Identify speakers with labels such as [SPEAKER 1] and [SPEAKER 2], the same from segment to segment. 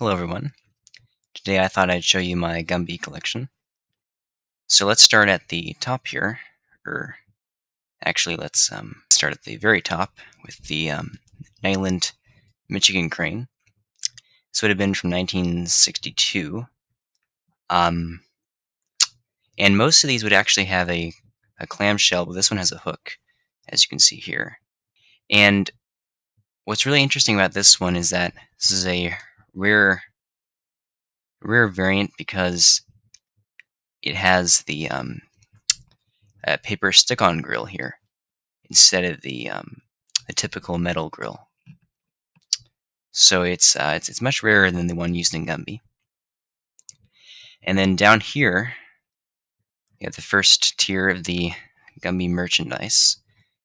[SPEAKER 1] Hello everyone. Today I thought I'd show you my Gumby collection. So let's start at the top here, or actually let's start at the very top with the Nyland Michigan crane. This would have been from 1962. Um, and most of these would actually have a clamshell, but this one has a hook, as you can see here. And what's really interesting about this one is that this is a rare variant because it has the paper stick-on grill here instead of the typical metal grill. So it's much rarer than the one used in Gumby. And then down here, we have the first tier of the Gumby merchandise.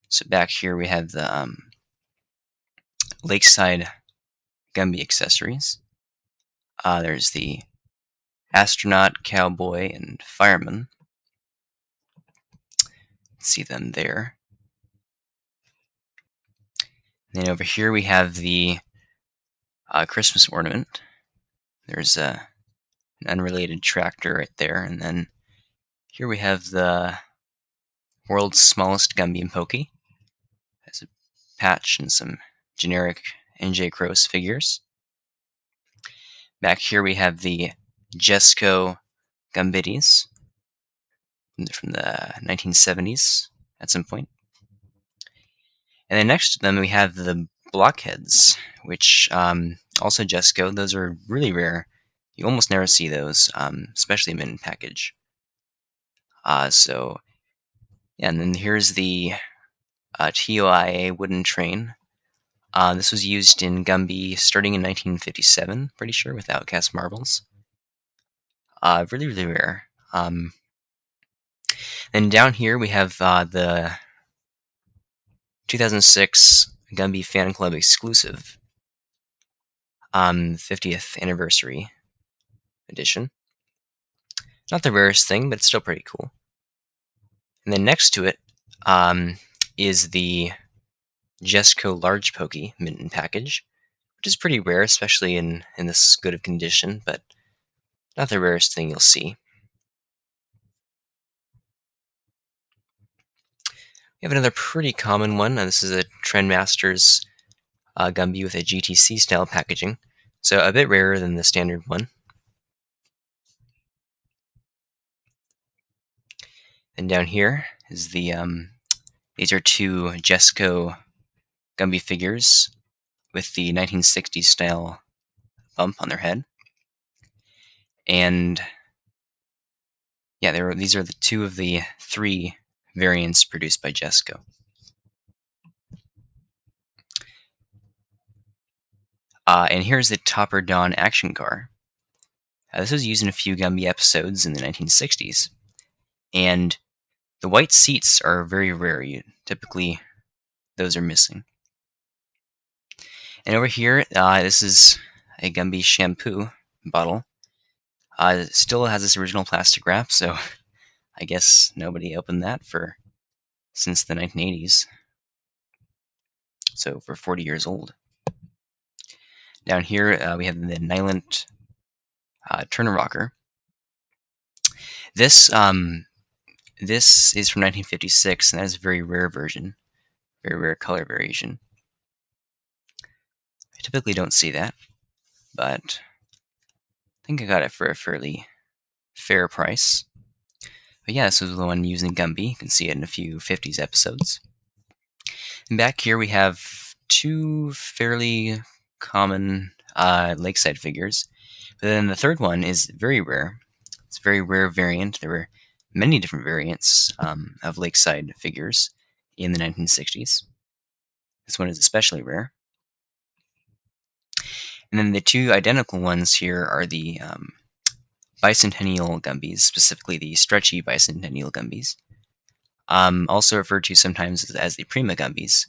[SPEAKER 1] So back here we have the Lakeside Gumby accessories. There's the astronaut, cowboy, and fireman. See them there. And then over here we have the Christmas ornament. There's an unrelated tractor right there, and then here we have the world's smallest Gumby and Pokey. Has a patch and some generic NJ Crows figures. Back here we have the Jesco Gumbiddies from the 1970s at some point. And then next to them we have the Blockheads, which also Jesco. Those are really rare. You almost never see those, especially mint in package. So, yeah, and then here's the TOIA wooden train. This was used in Gumby starting in 1957, pretty sure, with Outcast marbles. Really, really rare. Then down here we have the 2006 Gumby Fan Club exclusive 50th anniversary edition. Not the rarest thing, but it's still pretty cool. And then next to it is the Jesco Large Pokey mint in package, which is pretty rare, especially in this good of condition, but not the rarest thing you'll see. We have another pretty common one. This is a Trendmasters Gumby with a GTC style packaging, so a bit rarer than the standard one. And down here is the these are two Jesco Gumby figures with the 1960s style bump on their head. And yeah, these are the two of the three variants produced by Jesco. And here's the Topper Dawn action car. This was used in a few Gumby episodes in the 1960s. And the white seats are very rare. Typically, those are missing. And over here, this is a Gumby shampoo bottle. It still has this original plastic wrap, so I guess nobody opened that since the 1980s. So for 40 years old. Down here, we have the Nyland Turner Rocker. This is from 1956, and that is a very rare version, very rare color variation. I typically don't see that, but I think I got it for a fairly fair price. But yeah, this was the one using Gumby. You can see it in a few 50s episodes. And back here we have two fairly common Lakeside figures. But then the third one is very rare. It's a very rare variant. There were many different variants of Lakeside figures in the 1960s. This one is especially rare. And then the two identical ones here are the Bicentennial Gumbies, specifically the stretchy Bicentennial Gumbies. Also referred to sometimes as the Prima Gumbies.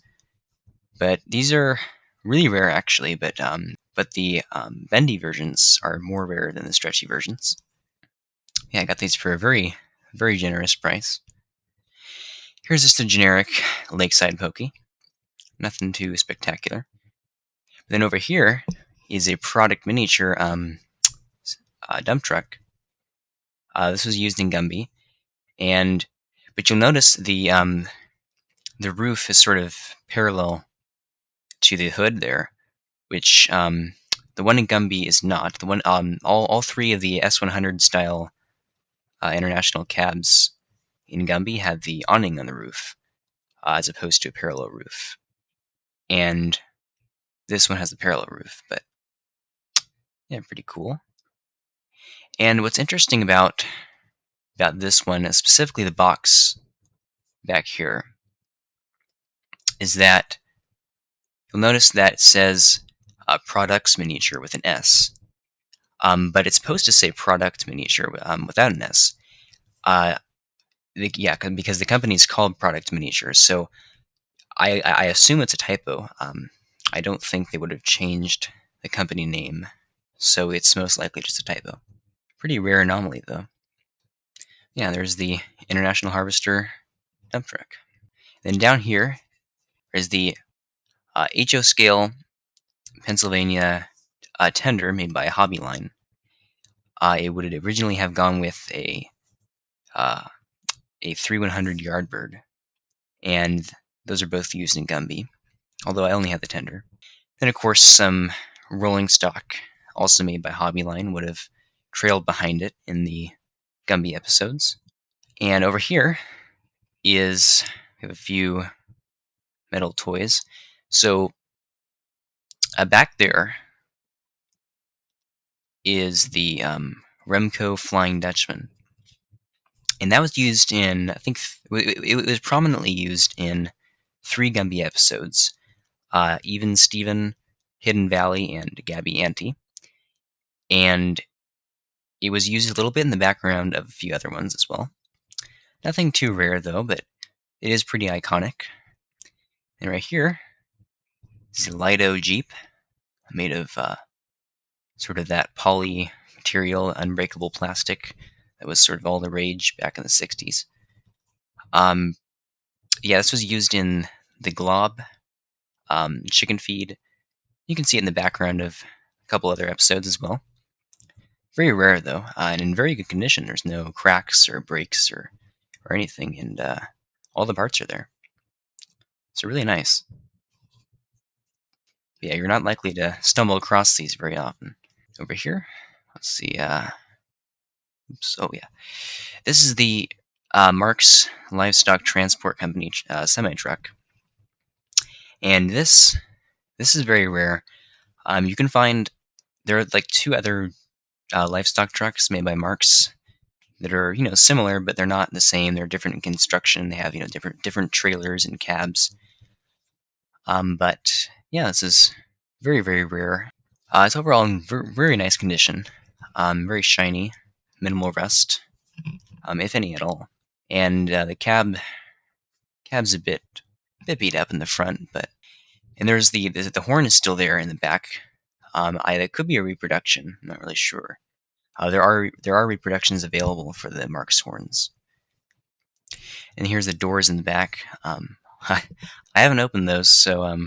[SPEAKER 1] But these are really rare, actually, but the bendy versions are more rare than the stretchy versions. Yeah, I got these for a very, very generous price. Here's just a generic Lakeside Pokey. Nothing too spectacular. But then over here, is a product miniature dump truck. This was used in Gumby, but you'll notice the roof is sort of parallel to the hood there, which the one in Gumby is not. The one all three of the S100 style international cabs in Gumby had the awning on the roof, as opposed to a parallel roof. And this one has the parallel roof, but yeah, pretty cool. And what's interesting about this one, specifically the box back here, is that you'll notice that it says products miniature with an S, but it's supposed to say product miniature without an S. Because the company is called Product Miniature, so I assume it's a typo. I don't think they would have changed the company name, so it's most likely just a typo. Pretty rare anomaly, though. Yeah, there's the International Harvester dump truck. Then down here is the HO scale Pennsylvania tender made by Hobbyline. It would originally have gone with a 3100 Yardbird, and those are both used in Gumby, although I only have the tender. Then, of course, some rolling stock, also made by Hobbyline, would have trailed behind it in the Gumby episodes. And over here we have a few metal toys. So back there is the Remco Flying Dutchman. And that was used in, I think, it was prominently used in 3 Gumby episodes. Even Steven, Hidden Valley, and Gabby Ante. And it was used a little bit in the background of a few other ones as well. Nothing too rare, though, but it is pretty iconic. And right here is a Lido Jeep made of sort of that poly material, unbreakable plastic that was sort of all the rage back in the 60s. Yeah, this was used in the Glob, Chicken Feed. You can see it in the background of a couple other episodes as well. Very rare, though, and in very good condition. There's no cracks or breaks or anything, and all the parts are there. So really nice. But yeah, you're not likely to stumble across these very often. Over here, let's see. Oops. Oh yeah, this is the Mark's Livestock Transport Company semi truck, and this is very rare. You can find there are like 2 other livestock trucks made by Mark's that are similar, but they're not the same. They're different in construction. They have different trailers and cabs. But yeah, this is very, very rare. It's overall in very nice condition. Very shiny, minimal rust, if any at all. And the cab's a bit beat up in the front, and there's the horn is still there in the back. That could be a reproduction. I'm not really sure. There are reproductions available for the Mark's horns. And here's the doors in the back. I haven't opened those, so there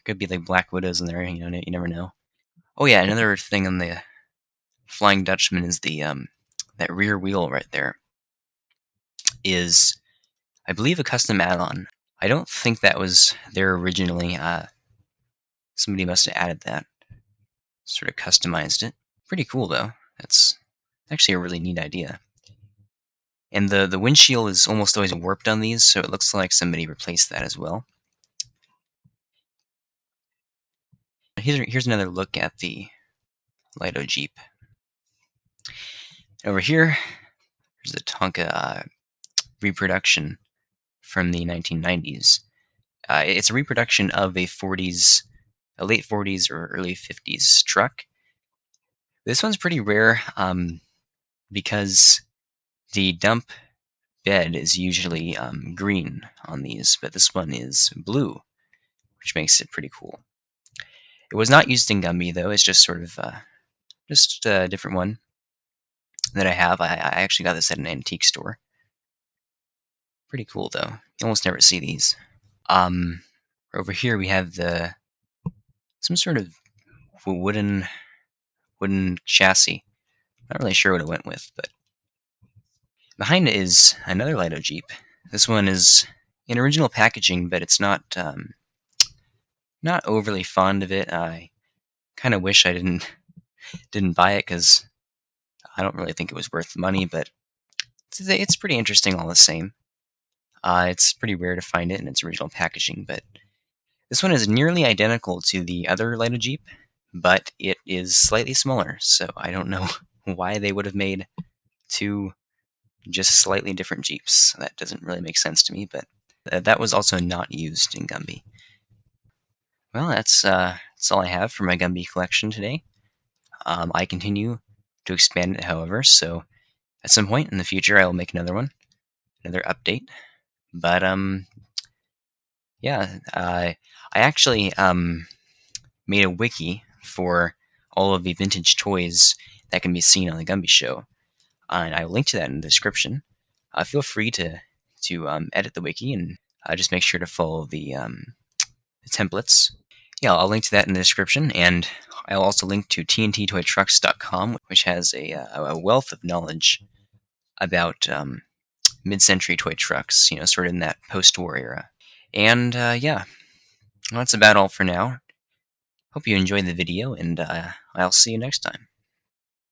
[SPEAKER 1] could be like Black Widows in there. You never know. Oh yeah, another thing on the Flying Dutchman is the that rear wheel right there is, I believe, a custom add-on. I don't think that was there originally. Somebody must have added that, sort of customized it. Pretty cool though. That's actually a really neat idea. And the windshield is almost always warped on these, so it looks like somebody replaced that as well. Here's another look at the Lido Jeep. Over here, there's a Tonka reproduction from the 1990s. It's a reproduction of a late 40s or early 50s truck. This one's pretty rare because the dump bed is usually green on these, but this one is blue, which makes it pretty cool. It was not used in Gumby, though. It's just sort of just a different one that I have. I actually got this at an antique store. Pretty cool, though. You almost never see these. Over here we have some sort of wooden chassis. Not really sure what it went with, but behind it is another Lido Jeep. This one is in original packaging, but it's not overly fond of it. I kind of wish I didn't buy it because I don't really think it was worth the money, but it's pretty interesting all the same. It's pretty rare to find it in its original packaging, but this one is nearly identical to the other Lido Jeep, but it is slightly smaller, so I don't know why they would have made two just slightly different Jeeps. That doesn't really make sense to me, but that was also not used in Gumby. Well, that's all I have for my Gumby collection today. I continue to expand it, however, so at some point in the future I will make another one, another update. But yeah, I actually made a wiki for all of the vintage toys that can be seen on the Gumby Show, and I will link to that in the description. Feel free to edit the wiki and just make sure to follow the templates. Yeah, I'll link to that in the description, and I'll also link to tnttoytrucks.com, which has a wealth of knowledge about mid-century toy trucks, sort of in that post-war era. And yeah, well, that's about all for now. Hope you enjoyed the video, and I'll see you next time.